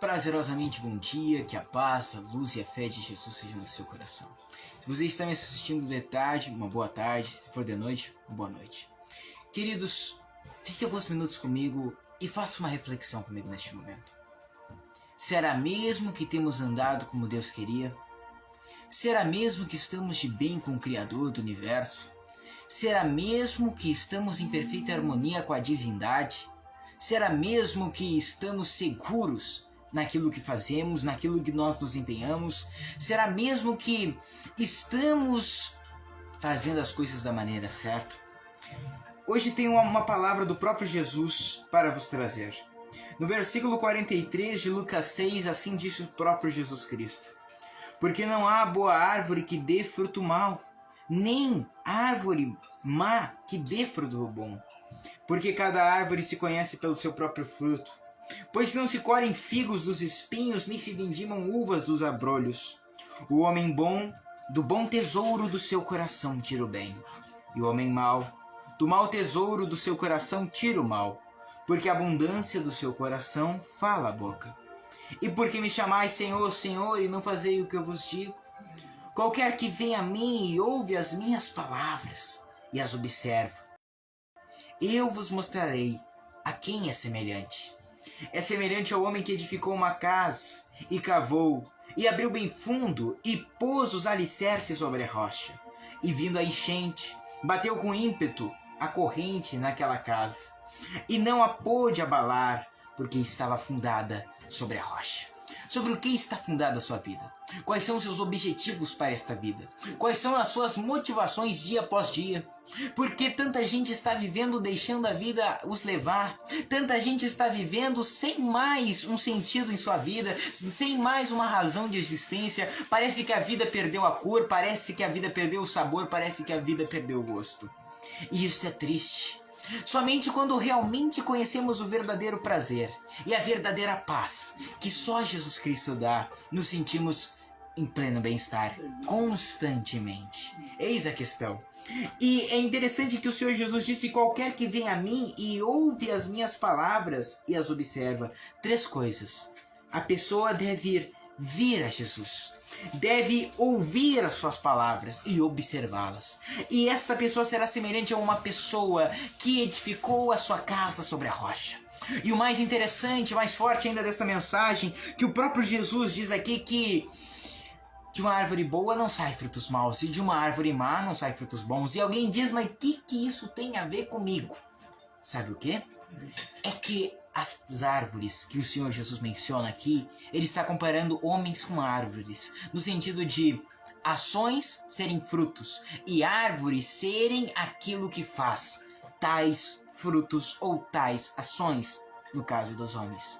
prazerosamente bom dia, que a paz, a luz e a fé de Jesus sejam no seu coração. Se você está me assistindo de tarde, uma boa tarde. Se for de noite, uma boa noite. Queridos, fique alguns minutos comigo e faça uma reflexão comigo neste momento. Será mesmo que temos andado como Deus queria? Será mesmo que estamos de bem com o Criador do Universo? Será mesmo que estamos em perfeita harmonia com a divindade? Será mesmo que estamos seguros naquilo que fazemos, naquilo que nós nos empenhamos? Será mesmo que estamos fazendo as coisas da maneira certa? Hoje tenho uma palavra do próprio Jesus para vos trazer. No versículo 43 de Lucas 6, assim disse o próprio Jesus Cristo: porque não há boa árvore que dê fruto mau, nem árvore má que dê fruto bom. Porque cada árvore se conhece pelo seu próprio fruto. Pois não se colhem figos dos espinhos, nem se vindimam uvas dos abrolhos. O homem bom, do bom tesouro do seu coração tira o bem. E o homem mau, do mau tesouro do seu coração tira o mal. Porque a abundância do seu coração fala a boca. E porque me chamais Senhor, Senhor, e não fazei o que eu vos digo? Qualquer que venha a mim e ouve as minhas palavras e as observa, eu vos mostrarei a quem é semelhante. É semelhante ao homem que edificou uma casa, e cavou, e abriu bem fundo, e pôs os alicerces sobre a rocha. E vindo a enchente, bateu com ímpeto a corrente naquela casa, e não a pôde abalar, porque estava fundada sobre a rocha. Sobre o que está fundada a sua vida? Quais são os seus objetivos para esta vida? Quais são as suas motivações dia após dia? Por que tanta gente está vivendo deixando a vida os levar? Tanta gente está vivendo sem mais um sentido em sua vida, sem mais uma razão de existência. Parece que a vida perdeu a cor, parece que a vida perdeu o sabor, parece que a vida perdeu o gosto. E isso é triste. Somente quando realmente conhecemos o verdadeiro prazer e a verdadeira paz que só Jesus Cristo dá, nos sentimos em pleno bem-estar constantemente. Eis a questão. E é interessante que o Senhor Jesus disse: qualquer que vem a mim e ouve as minhas palavras e as observa. 3 coisas. A pessoa deve vir a Jesus, deve ouvir as suas palavras e observá-las. E esta pessoa será semelhante a uma pessoa que edificou a sua casa sobre a rocha. E o mais interessante, mais forte ainda desta mensagem, que o próprio Jesus diz aqui que de uma árvore boa não sai frutos maus, e de uma árvore má não sai frutos bons. E alguém diz: mas o que isso tem a ver comigo? Sabe o quê? É que as árvores que o Senhor Jesus menciona aqui, ele está comparando homens com árvores, no sentido de ações serem frutos e árvores serem aquilo que faz tais frutos ou tais ações, no caso dos homens.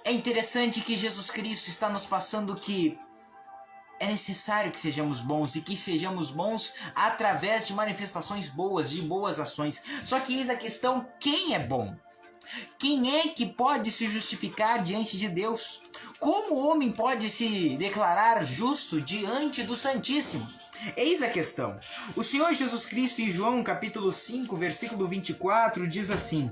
É interessante que Jesus Cristo está nos passando que é necessário que sejamos bons e que sejamos bons através de manifestações boas, de boas ações. Só que eis a questão: quem é bom? Quem é que pode se justificar diante de Deus? Como o homem pode se declarar justo diante do Santíssimo? Eis a questão. O Senhor Jesus Cristo, em João capítulo 5, versículo 24, diz assim: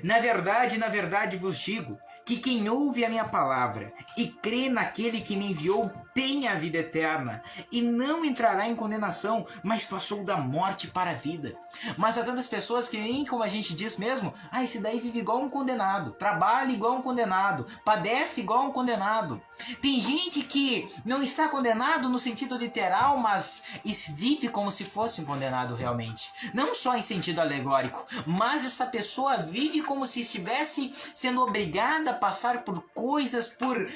na verdade vos digo, que quem ouve a minha palavra e crê naquele que me enviou tem a vida eterna, e não entrará em condenação, mas passou da morte para a vida. Mas há tantas pessoas que nem, como a gente diz mesmo, esse daí vive igual um condenado, trabalha igual um condenado, padece igual um condenado. Tem gente que não está condenado no sentido literal, mas vive como se fosse um condenado realmente. Não só em sentido alegórico, mas esta pessoa vive como se estivesse sendo obrigada a passar por coisas, por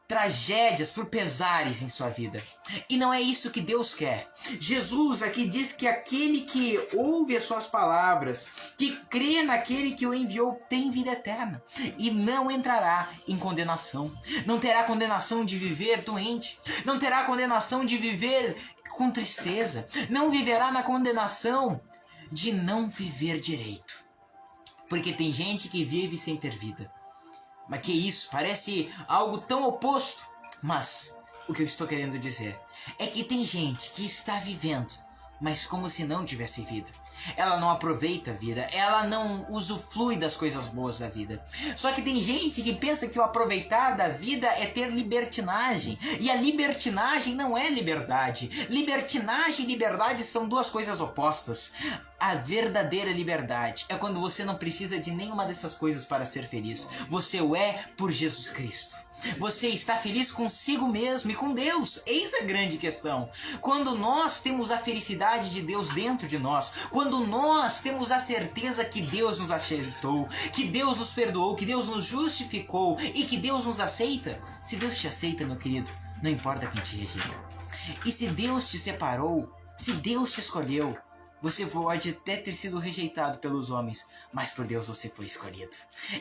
tragédias, por pesares em sua vida. E não é isso que Deus quer. Jesus aqui diz que aquele que ouve as suas palavras, que crê naquele que o enviou, tem vida eterna e não entrará em condenação. Não terá condenação de viver doente, não terá condenação de viver com tristeza, não viverá na condenação de não viver direito. Porque tem gente que vive sem ter vida. Mas que isso? Parece algo tão oposto. Mas o que eu estou querendo dizer é que tem gente que está vivendo, mas como se não tivesse vida. ela não aproveita a vida, ela não usufrui das coisas boas da vida. Só que tem gente que pensa que o aproveitar da vida é ter libertinagem, e a libertinagem não é liberdade. Libertinagem e liberdade são duas coisas opostas. A verdadeira liberdade é quando você não precisa de nenhuma dessas coisas para ser feliz. Você o é por Jesus Cristo. Você está feliz consigo mesmo e com Deus. Eis a grande questão. Quando nós temos a felicidade de Deus dentro de nós, quando nós temos a certeza que Deus nos aceitou, que Deus nos perdoou, que Deus nos justificou e que Deus nos aceita. Se Deus te aceita, meu querido, não importa quem te rejeita. E se Deus te separou, se Deus te escolheu, você pode até ter sido rejeitado pelos homens, mas por Deus você foi escolhido.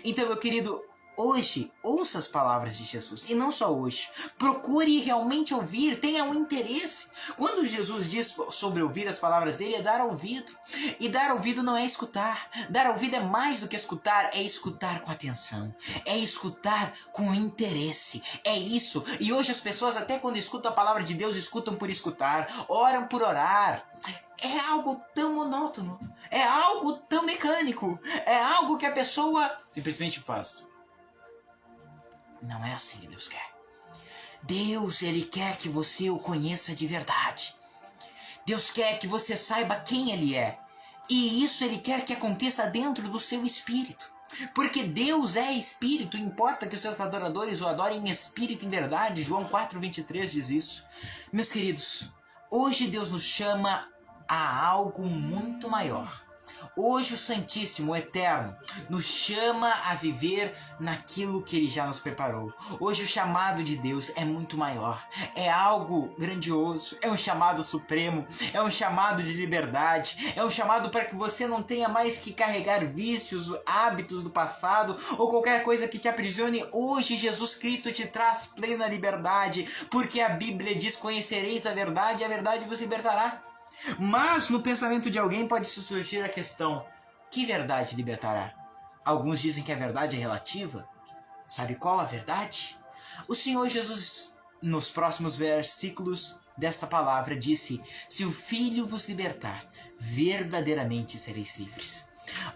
Então, meu querido, hoje, ouça as palavras de Jesus, e não só hoje. Procure realmente ouvir, tenha um interesse. Quando Jesus diz sobre ouvir as palavras dele, é dar ouvido. E dar ouvido não é escutar. Dar ouvido é mais do que escutar, é escutar com atenção. É escutar com interesse. É isso. E hoje as pessoas, até quando escutam a palavra de Deus, escutam por escutar, oram por orar. É algo tão monótono, é algo tão mecânico, é algo que a pessoa simplesmente faz. Não é assim que Deus quer. Deus, Ele quer que você o conheça de verdade. Deus quer que você saiba quem Ele é. E isso Ele quer que aconteça dentro do seu espírito. Porque Deus é espírito, importa que os seus adoradores o adorem em espírito e em verdade. João 4,23 diz isso. Meus queridos, hoje Deus nos chama a algo muito maior. Hoje o Santíssimo, o Eterno, nos chama a viver naquilo que Ele já nos preparou. Hoje o chamado de Deus é muito maior. É algo grandioso, é um chamado supremo, é um chamado de liberdade, é um chamado para que você não tenha mais que carregar vícios, hábitos do passado ou qualquer coisa que te aprisione. Hoje Jesus Cristo te traz plena liberdade, porque a Bíblia diz: conhecereis a verdade e a verdade vos libertará. Mas no pensamento de alguém pode surgir a questão: que verdade libertará? Alguns dizem que a verdade é relativa. Sabe qual a verdade? O Senhor Jesus, nos próximos versículos desta palavra, disse: se o Filho vos libertar, verdadeiramente sereis livres.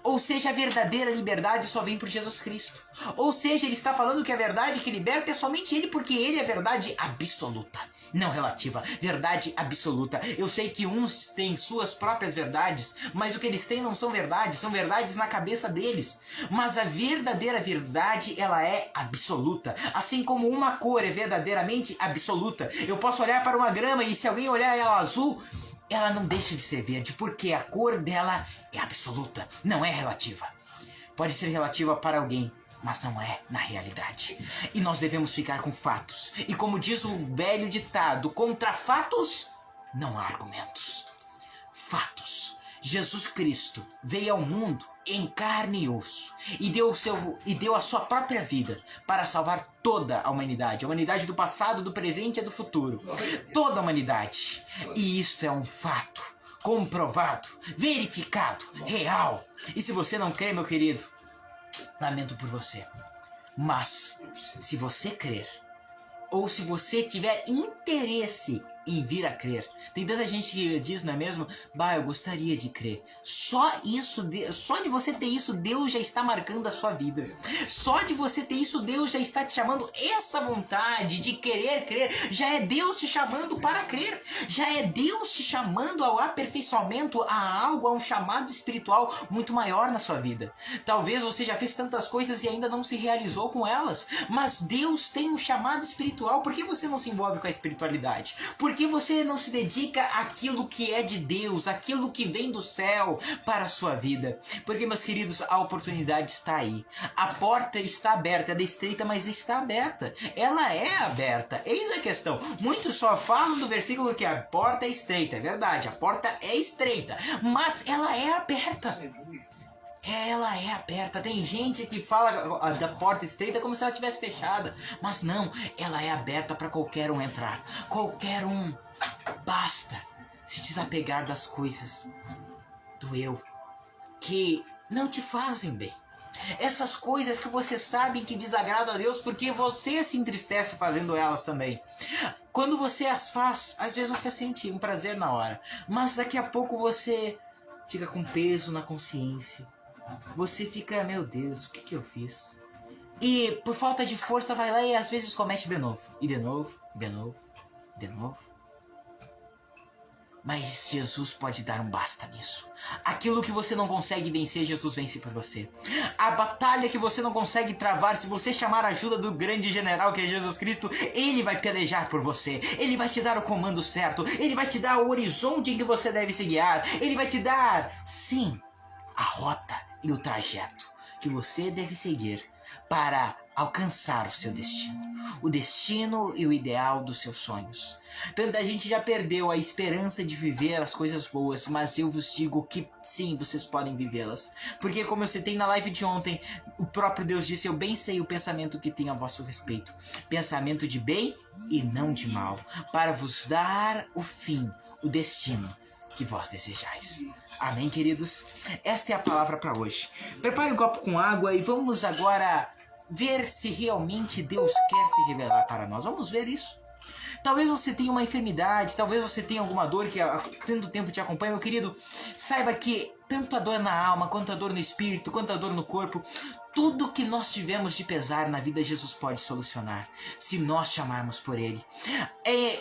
Ou seja, a verdadeira liberdade só vem por Jesus Cristo. Ou seja, ele está falando que a verdade que liberta é somente ele, porque ele é verdade absoluta, não relativa, verdade absoluta. Eu sei que uns têm suas próprias verdades, mas o que eles têm não são verdades, são verdades na cabeça deles. Mas a verdadeira verdade, ela é absoluta. Assim como uma cor é verdadeiramente absoluta. Eu posso olhar para uma grama e se alguém olhar ela azul, ela não deixa de ser verde, porque a cor dela é absoluta, não é relativa. Pode ser relativa para alguém, mas não é na realidade. E nós devemos ficar com fatos. E como diz o velho ditado, contra fatos não há argumentos. Fatos. Jesus Cristo veio ao mundo em carne e osso e deu a sua própria vida para salvar toda a humanidade do passado, do presente e do futuro, toda a humanidade. E isto é um fato comprovado, verificado, real. E se você não crê, meu querido, lamento por você. Mas se você crer, ou se você tiver interesse em vir a crer. Tem tanta gente que diz, não é mesmo? Bah, eu gostaria de crer. Só de você ter isso, Deus já está marcando a sua vida. Só de você ter isso, Deus já está te chamando. Essa vontade de querer crer, já é Deus te chamando para crer. Já é Deus te chamando ao aperfeiçoamento, a algo, a um chamado espiritual muito maior na sua vida. Talvez você já fez tantas coisas e ainda não se realizou com elas, mas Deus tem um chamado espiritual. Por que você não se envolve com a espiritualidade? Por que você não se dedica àquilo que é de Deus, àquilo que vem do céu para a sua vida? Porque, meus queridos, a oportunidade está aí. A porta está aberta, ela é estreita, mas está aberta. Ela é aberta. Eis a questão. Muitos só falam do versículo que a porta é estreita. É verdade, a porta é estreita, mas ela é aberta. Ela é aberta. Tem gente que fala da porta estreita como se ela estivesse fechada. Mas não, ela é aberta para qualquer um entrar. Qualquer um. Basta se desapegar das coisas do eu que não te fazem bem. Essas coisas que você sabe que desagradam a Deus, porque você se entristece fazendo elas também. Quando você as faz, às vezes você sente um prazer na hora, mas daqui a pouco você fica com peso na consciência. Você fica, meu Deus, o que eu fiz? E por falta de força vai lá e às vezes comete de novo. E de novo, de novo, de novo. Mas Jesus pode dar um basta nisso. Aquilo que você não consegue vencer, Jesus vence por você. A batalha que você não consegue travar, se você chamar a ajuda do grande general que é Jesus Cristo, Ele vai pelejar por você. Ele vai te dar o comando certo. Ele vai te dar o horizonte em que você deve se guiar. Ele vai te dar, sim, a rota e o trajeto que você deve seguir para alcançar o seu destino. O destino e o ideal dos seus sonhos. Tanta gente já perdeu a esperança de viver as coisas boas, mas eu vos digo que sim, vocês podem vivê-las. Porque como eu citei na live de ontem, o próprio Deus disse, eu bem sei o pensamento que tenho a vosso respeito. Pensamento de bem e não de mal, para vos dar o fim, o destino que vós desejais. Amém, queridos? Esta é a palavra para hoje. Prepare um copo com água e vamos agora ver se realmente Deus quer se revelar para nós. Vamos ver isso. Talvez você tenha uma enfermidade, talvez você tenha alguma dor que há tanto tempo te acompanha, meu querido. Saiba que tanto a dor na alma, quanto a dor no espírito, quanto a dor no corpo, tudo que nós tivemos de pesar na vida, Jesus pode solucionar, se nós chamarmos por Ele. É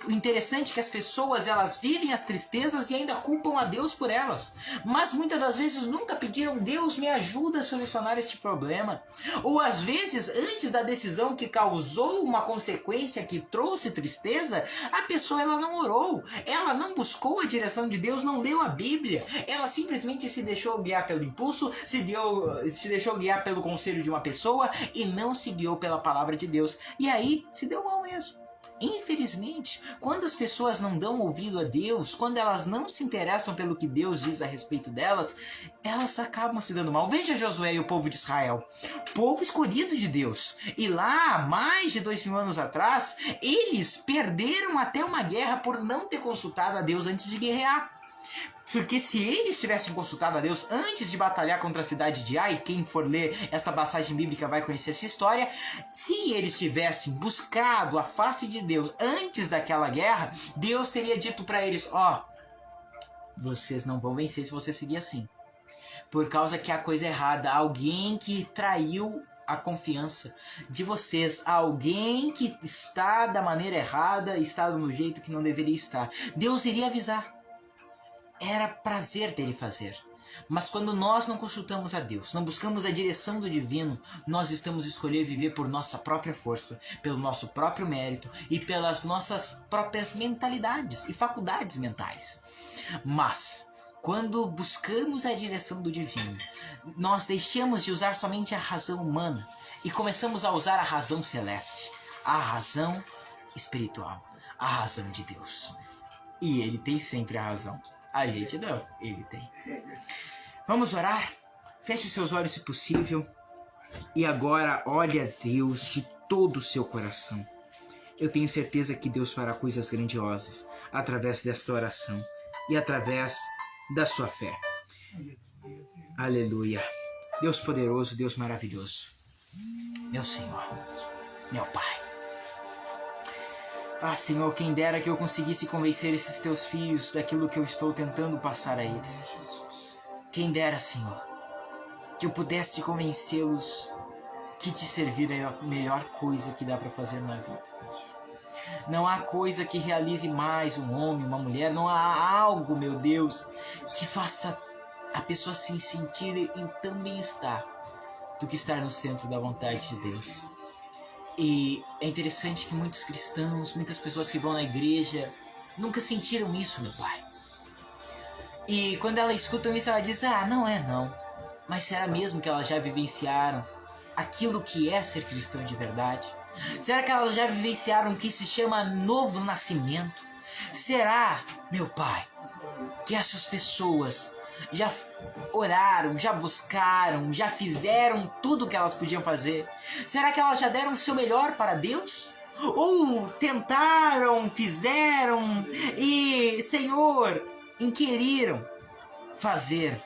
interessante que as pessoas, elas vivem as tristezas e ainda culpam a Deus por elas. Mas muitas das vezes nunca pediram, Deus me ajuda a solucionar este problema. Ou às vezes, antes da decisão que causou uma consequência que trouxe tristeza, a pessoa ela não orou, ela não buscou a direção de Deus, não leu a Bíblia. Ela simplesmente se deixou guiar pelo impulso, se deixou guiar pelo conselho de uma pessoa e não se guiou pela palavra de Deus. E aí se deu mal mesmo. Infelizmente, quando as pessoas não dão ouvido a Deus, quando elas não se interessam pelo que Deus diz a respeito delas, elas acabam se dando mal. Veja Josué e o povo de Israel, povo escolhido de Deus. E lá, mais de 2000 anos atrás, eles perderam até uma guerra por não ter consultado a Deus antes de guerrear. Porque se eles tivessem consultado a Deus antes de batalhar contra a cidade de Ai, quem for ler esta passagem bíblica vai conhecer essa história, se eles tivessem buscado a face de Deus antes daquela guerra, Deus teria dito para eles, vocês não vão vencer se você seguir assim. Por causa que há coisa errada, alguém que traiu a confiança de vocês, alguém que está da maneira errada, está no jeito que não deveria estar. Deus iria avisar. Era prazer dele fazer. Mas quando nós não consultamos a Deus, não buscamos a direção do divino, nós estamos escolhendo viver por nossa própria força, pelo nosso próprio mérito e pelas nossas próprias mentalidades e faculdades mentais. Mas quando buscamos a direção do divino, nós deixamos de usar somente a razão humana e começamos a usar a razão celeste, a razão espiritual, a razão de Deus. E Ele tem sempre a razão. A gente não, Ele tem. Vamos orar? Feche seus olhos se possível. E agora olhe a Deus de todo o seu coração. Eu tenho certeza que Deus fará coisas grandiosas através desta oração e através da sua fé. Aleluia. Deus poderoso, Deus maravilhoso. Meu Senhor, meu Pai. Senhor, quem dera que eu conseguisse convencer esses teus filhos daquilo que eu estou tentando passar a eles. Quem dera, Senhor, que eu pudesse convencê-los que te servir é a melhor coisa que dá para fazer na vida. Não há coisa que realize mais um homem, uma mulher, não há algo, meu Deus, que faça a pessoa se sentir em tão bem-estar do que estar no centro da vontade de Deus. E é interessante que muitos cristãos, muitas pessoas que vão na igreja, nunca sentiram isso, meu Pai. E quando elas escutam isso, ela diz, não é não. Mas será mesmo que elas já vivenciaram aquilo que é ser cristão de verdade? Será que elas já vivenciaram o que se chama novo nascimento? Será, meu Pai, que essas pessoas já oraram, já buscaram, já fizeram tudo o que elas podiam fazer? Será que elas já deram o seu melhor para Deus? Ou tentaram, fizeram e, Senhor, inquiriram fazer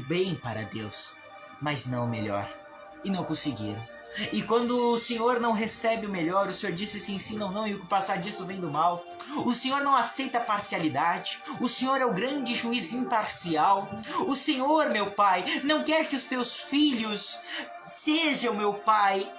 bem para Deus, mas não o melhor, e não conseguiram? E quando o Senhor não recebe o melhor, o Senhor disse se ensina ou não, e o que passar disso vem do mal. O Senhor não aceita parcialidade. O Senhor é o grande juiz imparcial. O Senhor, meu Pai, não quer que os teus filhos sejam, meu Pai,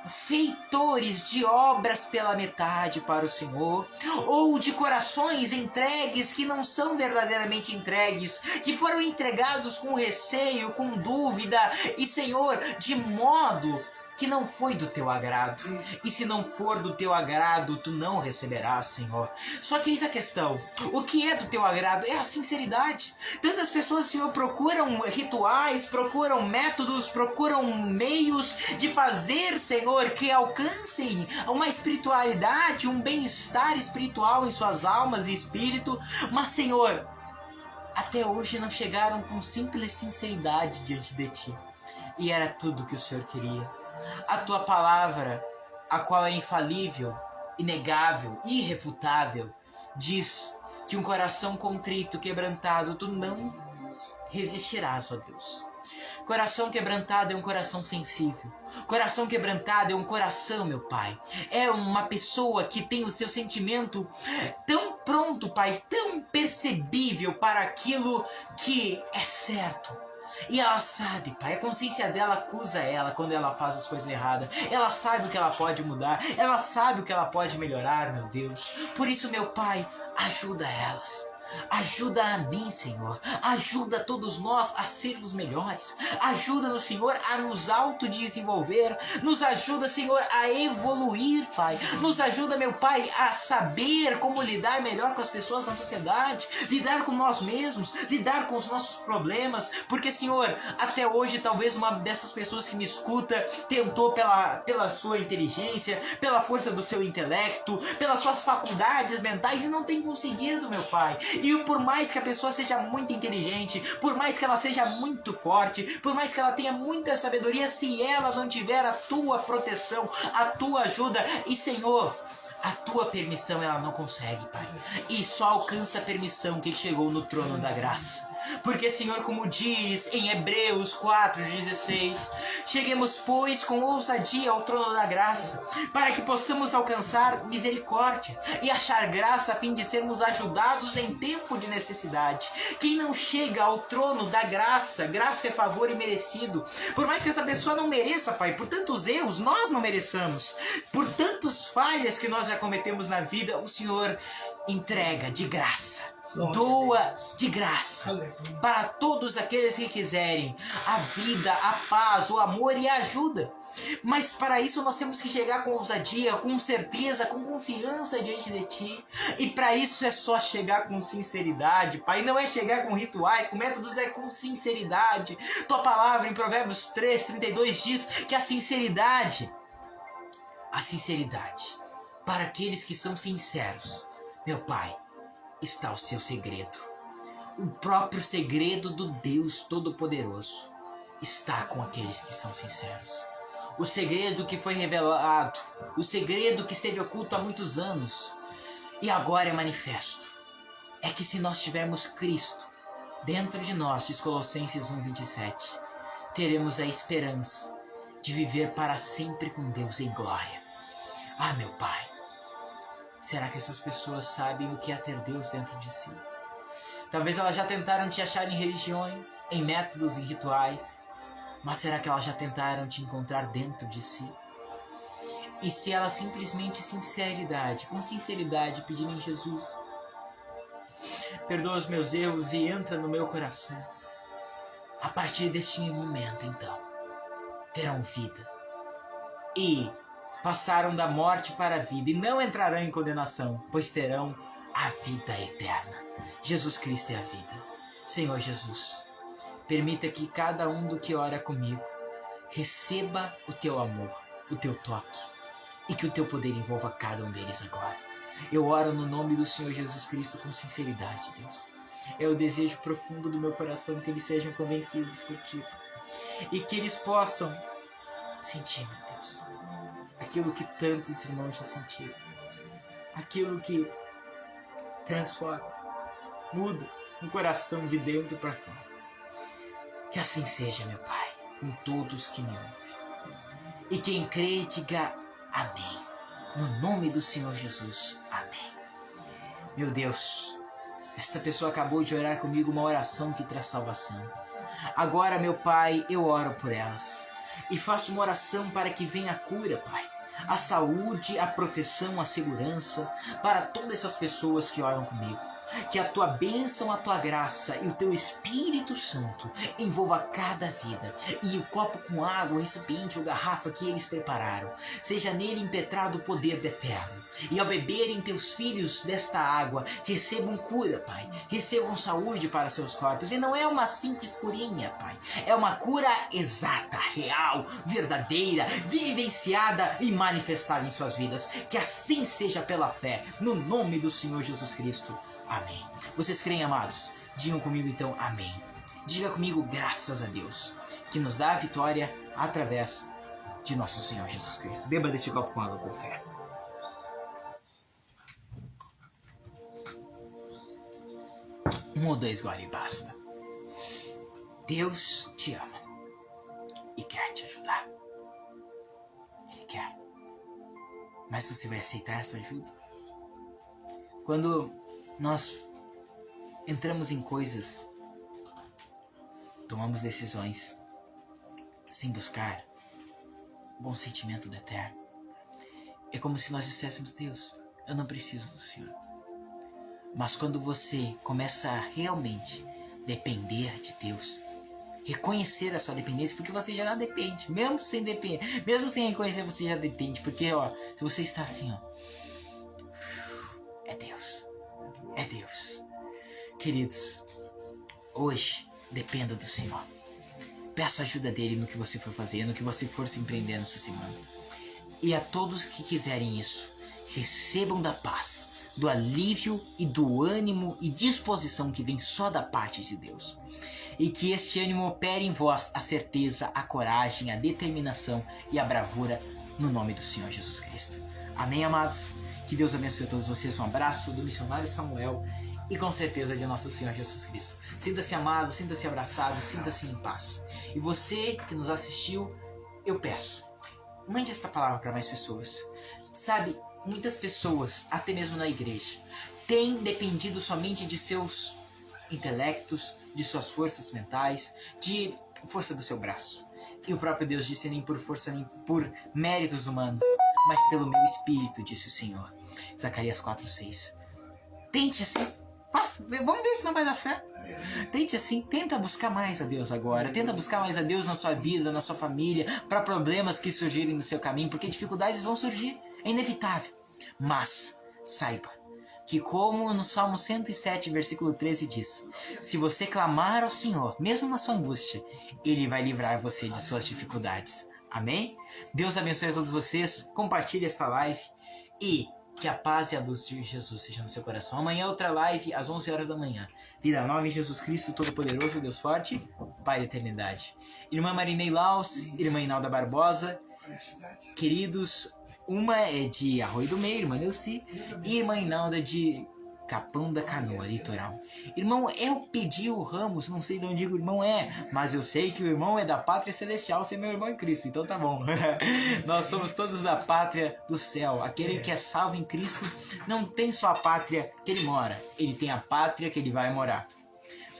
feitores de obras pela metade para o Senhor, ou de corações entregues que não são verdadeiramente entregues, que foram entregados com receio, com dúvida, e Senhor, de modo que não foi do teu agrado. E se não for do teu agrado, tu não receberás, Senhor. Só que eis a questão: o que é do teu agrado? É a sinceridade. Tantas pessoas, Senhor, procuram rituais, procuram métodos, procuram meios de fazer, Senhor, que alcancem uma espiritualidade, um bem-estar espiritual em suas almas e espírito. Mas, Senhor, até hoje não chegaram com simples sinceridade diante de ti. E era tudo que o Senhor queria. A tua palavra, a qual é infalível, inegável, irrefutável, diz que um coração contrito, quebrantado, tu não resistirás, ó Deus. Coração quebrantado é um coração sensível. Coração quebrantado é um coração, meu Pai. É uma pessoa que tem o seu sentimento tão pronto, Pai, tão percebível para aquilo que é certo. E ela sabe, Pai, a consciência dela acusa ela quando ela faz as coisas erradas. Ela sabe o que ela pode mudar, ela sabe o que ela pode melhorar, meu Deus. Por isso, meu Pai, ajuda elas. Ajuda a mim, Senhor. Ajuda todos nós a sermos melhores. Ajuda-nos, Senhor, a nos autodesenvolver. Nos ajuda, Senhor, a evoluir, Pai. Nos ajuda, meu Pai, a saber como lidar melhor com as pessoas na sociedade. Lidar com nós mesmos. Lidar com os nossos problemas. Porque, Senhor, até hoje, talvez uma dessas pessoas que me escuta tentou pela sua inteligência, pela força do seu intelecto, pelas suas faculdades mentais e não tem conseguido, meu Pai. E por mais que a pessoa seja muito inteligente, por mais que ela seja muito forte, por mais que ela tenha muita sabedoria, se ela não tiver a tua proteção, a tua ajuda e, Senhor, a tua permissão, ela não consegue, Pai. E só alcança a permissão quem chegou no trono da graça. Porque, Senhor, como diz em Hebreus 4,16, cheguemos, pois, com ousadia ao trono da graça, para que possamos alcançar misericórdia e achar graça a fim de sermos ajudados em tempo de necessidade. Quem não chega ao trono da graça, graça é favor imerecido. Por mais que essa pessoa não mereça, Pai, por tantos erros nós não mereçamos, por tantas falhas que nós já cometemos na vida, o Senhor entrega de graça. Doa de graça para todos aqueles que quiserem a vida, a paz, o amor e a ajuda. Mas para isso nós temos que chegar com ousadia, com certeza, com confiança diante de Ti. E para isso é só chegar com sinceridade, Pai. Não é chegar com rituais, com métodos, é com sinceridade. Tua palavra em Provérbios 3:32 diz que a sinceridade para aqueles que são sinceros, meu Pai, está o seu segredo. O próprio segredo do Deus Todo-Poderoso está com aqueles que são sinceros. O segredo que foi revelado, o segredo que esteve oculto há muitos anos e agora é manifesto, é que se nós tivermos Cristo dentro de nós, diz Colossenses 1:27, teremos a esperança de viver para sempre com Deus em glória. Ah, meu Pai, será que essas pessoas sabem o que é ter Deus dentro de si? Talvez elas já tentaram te achar em religiões, em métodos, em rituais. Mas será que elas já tentaram te encontrar dentro de si? E se elas simplesmente com sinceridade, pedirem: Jesus, perdoa os meus erros e entra no meu coração. A partir deste momento, então, terão vida. E passaram da morte para a vida e não entrarão em condenação, pois terão a vida eterna. Jesus Cristo é a vida. Senhor Jesus, permita que cada um do que ora comigo receba o teu amor, o teu toque, e que o teu poder envolva cada um deles agora. Eu oro no nome do Senhor Jesus Cristo com sinceridade, Deus. É o desejo profundo do meu coração que eles sejam convencidos por Ti e que eles possam sentir, meu Deus, aquilo que tantos irmãos já sentiram, aquilo que transforma, muda um coração de dentro para fora. Que assim seja, meu Pai, com todos que me ouvem. E quem crê, diga amém. No nome do Senhor Jesus, amém. Meu Deus, esta pessoa acabou de orar comigo uma oração que traz salvação. Agora, meu Pai, eu oro por elas. E faço uma oração para que venha a cura, Pai. A saúde, a proteção, a segurança para todas essas pessoas que oram comigo. Que a tua bênção, a tua graça e o teu Espírito Santo envolva cada vida. E o copo com água, o recipiente ou garrafa que eles prepararam, seja nele impetrado o poder do Eterno. E ao beberem teus filhos desta água, recebam cura, Pai. Recebam saúde para seus corpos. E não é uma simples curinha, Pai. É uma cura exata, real, verdadeira, vivenciada e manifestada em suas vidas. Que assim seja pela fé, no nome do Senhor Jesus Cristo. Amém. Vocês creem, amados? Digam comigo então, amém. Diga comigo, graças a Deus, que nos dá a vitória através de nosso Senhor Jesus Cristo. Beba deste copo com água por fé. Um ou dois gole basta. Deus te ama e quer te ajudar. Ele quer. Mas você vai aceitar essa ajuda? Quando nós entramos em coisas, tomamos decisões sem buscar o bom sentimento do Eterno, é como se nós disséssemos: Deus, eu não preciso do Senhor. Mas quando você começa a realmente depender de Deus, reconhecer a sua dependência, porque você já depende, mesmo sem depender, mesmo sem reconhecer, você já depende, porque se você está assim, é Deus. É Deus. Queridos, hoje dependa do Senhor. Peça ajuda dele no que você for fazer, no que você for se empreender nessa semana. E a todos que quiserem isso, recebam da paz, do alívio e do ânimo e disposição que vem só da parte de Deus. E que este ânimo opere em vós a certeza, a coragem, a determinação e a bravura no nome do Senhor Jesus Cristo. Amém, amados? Que Deus abençoe a todos vocês. Um abraço do missionário Samuel e com certeza de nosso Senhor Jesus Cristo. Sinta-se amado, sinta-se abraçado, sinta-se em paz. E você que nos assistiu, eu peço, mande esta palavra para mais pessoas. Sabe, muitas pessoas, até mesmo na igreja, têm dependido somente de seus intelectos, de suas forças mentais, de força do seu braço. E o próprio Deus disse: nem por força, nem por méritos humanos, mas pelo meu Espírito, disse o Senhor. Zacarias 4:6. Tente assim. Vamos ver se não vai dar certo. Tente assim. Tenta buscar mais a Deus agora. Tenta buscar mais a Deus na sua vida, na sua família, para problemas que surgirem no seu caminho, porque dificuldades vão surgir. É inevitável. Mas saiba que, como no Salmo 107, versículo 13 diz: se você clamar ao Senhor, mesmo na sua angústia, Ele vai livrar você de suas dificuldades. Amém? Deus abençoe a todos vocês. Compartilhe esta live e que a paz e a luz de Jesus seja no seu coração. Amanhã outra live às 11 horas da manhã. Vida nova em Jesus Cristo Todo-Poderoso, Deus Forte, Pai da Eternidade. Irmã Marinei Laus, Irmã Inalda Barbosa, queridos, uma é de Arroio do Meio, Irmã Neuci, e Irmã Inalda de Capão da Canoa, litoral. Irmão, eu pedi o Ramos, não sei de onde o irmão é, mas eu sei que o irmão é da pátria celestial, ser meu irmão em Cristo, então tá bom. Nós somos todos da pátria do céu. Aquele que é salvo em Cristo não tem só a pátria que ele mora, ele tem a pátria que ele vai morar.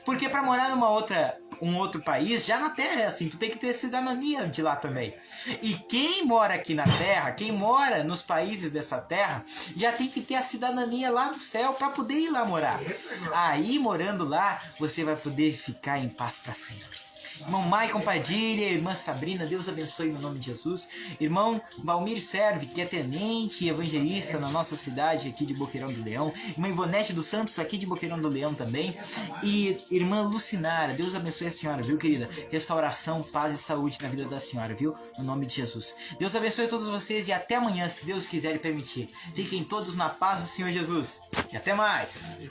Porque para morar um outro país, já na terra é assim, tu tem que ter cidadania de lá também. E quem mora aqui na terra, quem mora nos países dessa terra, já tem que ter a cidadania lá do céu para poder ir lá morar. Aí, morando lá, você vai poder ficar em paz para sempre. Irmão Maicon Padilha, irmã Sabrina, Deus abençoe no nome de Jesus. Irmão Valmir Serve, que é tenente e evangelista na nossa cidade aqui de Boqueirão do Leão. Irmã Ivonete dos Santos, aqui de Boqueirão do Leão também. E irmã Lucinara, Deus abençoe a senhora, viu, querida? Restauração, paz e saúde na vida da senhora, viu? No nome de Jesus. Deus abençoe todos vocês e até amanhã, se Deus quiser e permitir. Fiquem todos na paz do Senhor Jesus. E até mais!